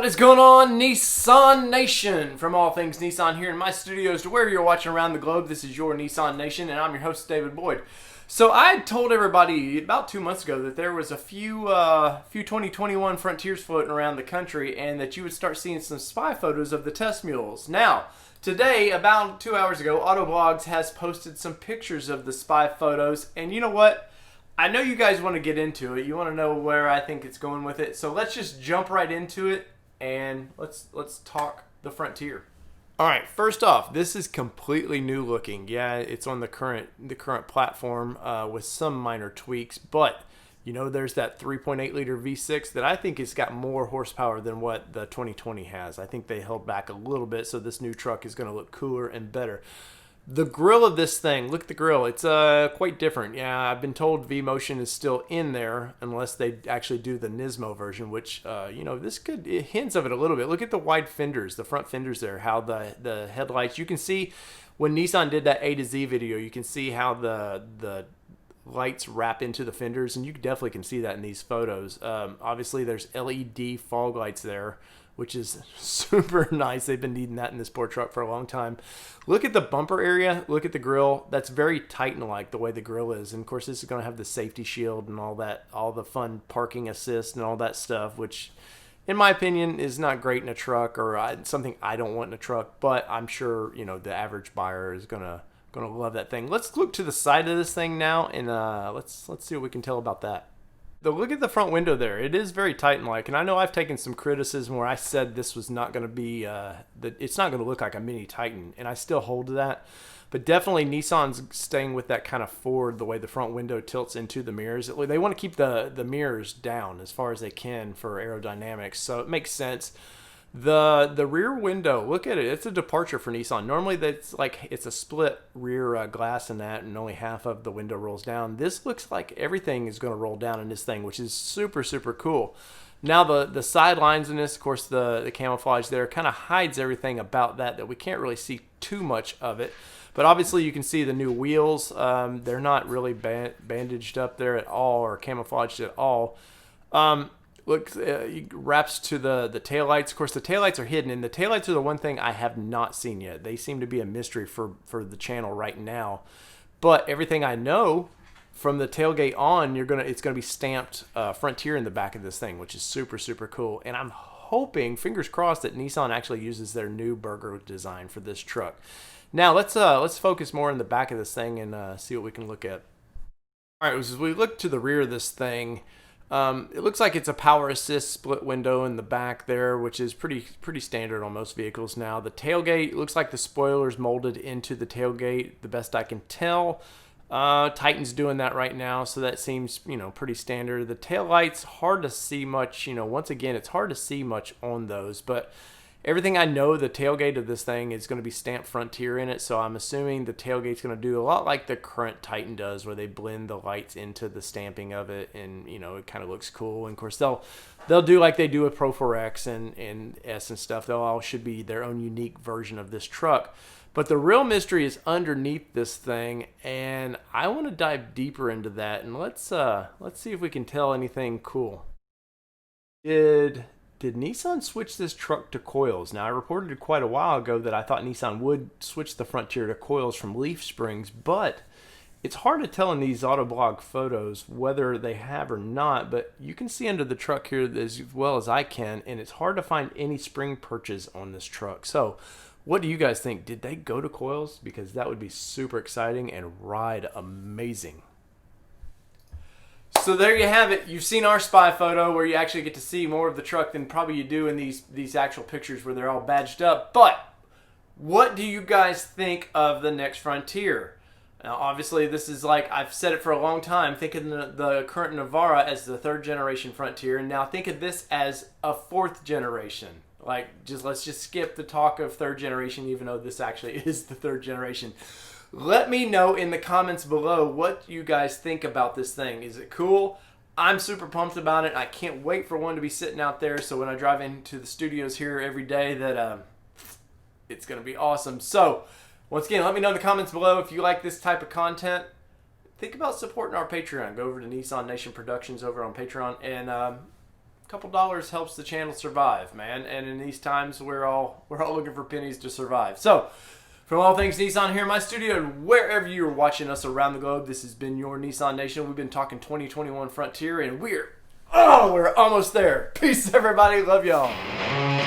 What is going on, Nissan Nation? From all things Nissan here in my studios to wherever you're watching around the globe, this is your Nissan Nation, and I'm your host, David Boyd. So I had told everybody about 2 months ago that there was a few 2021 Frontiers floating around the country, and that you would start seeing some spy photos of the test mules. Now, today, about 2 hours ago, Autoblogs has posted some pictures of the spy photos, and you know what? I know you guys want to get into it. You want to know where I think it's going with it. So let's just jump right into it and let's talk the Frontier. All right, first off, this is completely new looking. Yeah, it's on the current platform with some minor tweaks, but you know, there's that 3.8 liter V6 that I think has got more horsepower than what the 2020 has. I think they held back a little bit, so this new truck is going to look cooler and better. The grill of this thing, look at the grill. It's quite different. Yeah, I've been told V-Motion is still in there unless they actually do the Nismo version, which, you know, this could, it hints of it a little bit. Look at the wide fenders, the front fenders there, how the headlights, you can see when Nissan did that A to Z video, you can see how the lights wrap into the fenders, and you definitely can see that in these photos. Obviously, there's LED fog lights there, which is super nice. They've been needing that in this poor truck for a long time. Look at the bumper area. Look at the grill. That's very Titan-like, the way the grill is. And, of course, this is going to have the safety shield and all that, all the fun parking assist and all that stuff, which, in my opinion, is not great in a truck or something I don't want in a truck. But I'm sure, you know, the average buyer is going to love that thing. Let's look to the side of this thing now, and let's see what we can tell about that. Look at the front window there. It is very Titan-like, and I know I've taken some criticism where I said this was not going to be, that it's not going to look like a mini Titan, and I still hold to that. But definitely Nissan's staying with that kind of forward, the way the front window tilts into the mirrors. They want to keep the mirrors down as far as they can for aerodynamics, so it makes sense. The rear window, look at it. It's a departure for Nissan. Normally that's like it's a split rear glass in that, and only half of the window rolls down. This looks like everything is going to roll down in this thing, which is super, super cool. Now the side lines in this, of course, the camouflage there kind of hides everything about that we can't really see too much of it. But obviously you can see the new wheels. They're not really bandaged up there at all or camouflaged at all. Look, wraps to the taillights. Of course, the taillights are hidden, and the taillights are the one thing I have not seen yet. They seem to be a mystery for the channel right now. But everything I know from the tailgate on, it's gonna be stamped Frontier in the back of this thing, which is super, super cool. And I'm hoping, fingers crossed, that Nissan actually uses their new burger design for this truck. Now let's focus more on the back of this thing and see what we can look at. All right, as we look to the rear of this thing. It looks like it's a power assist split window in the back there, which is pretty standard on most vehicles now. The tailgate looks like the spoiler's molded into the tailgate, the best I can tell. Titan's doing that right now, so that seems, you know, pretty standard. The taillights, hard to see much, you know, once again, it's hard to see much on those, but everything I know, the tailgate of this thing is going to be stamped Frontier in it, so I'm assuming the tailgate's going to do a lot like the current Titan does, where they blend the lights into the stamping of it, and, you know, it kind of looks cool. And, of course, they'll do like they do with Pro 4X and S and stuff. They'll all should be their own unique version of this truck. But the real mystery is underneath this thing, and I want to dive deeper into that, and let's see if we can tell anything cool. Did Nissan switch this truck to coils? Now, I reported quite a while ago that I thought Nissan would switch the Frontier to coils from leaf springs, but it's hard to tell in these Autoblog photos whether they have or not, but you can see under the truck here as well as I can, and it's hard to find any spring perches on this truck. So, what do you guys think? Did they go to coils? Because that would be super exciting and ride amazing. So there you have it. You've seen our spy photo where you actually get to see more of the truck than probably you do in these actual pictures where they're all badged up. But what do you guys think of the next Frontier? Now, obviously, this is like, I've said it for a long time, think of the current Navara as the 3rd generation Frontier, and now think of this as a 4th generation. Like, let's just skip the talk of 3rd generation, even though this actually is the 3rd generation. Let me know in the comments below what you guys think about this thing. Is it cool? I'm super pumped about it. I can't wait for one to be sitting out there, so when I drive into the studios here every day that it's going to be awesome. So, once again, let me know in the comments below if you like this type of content. Think about supporting our Patreon. Go over to Nissan Nation Productions over on Patreon and couple dollars helps the channel survive, man. And in these times, we're all looking for pennies to survive. So, from All Things Nissan here in my studio, and wherever you're watching us around the globe, this has been your Nissan Nation. We've been talking 2021 Frontier, and we're almost there. Peace, everybody. Love y'all.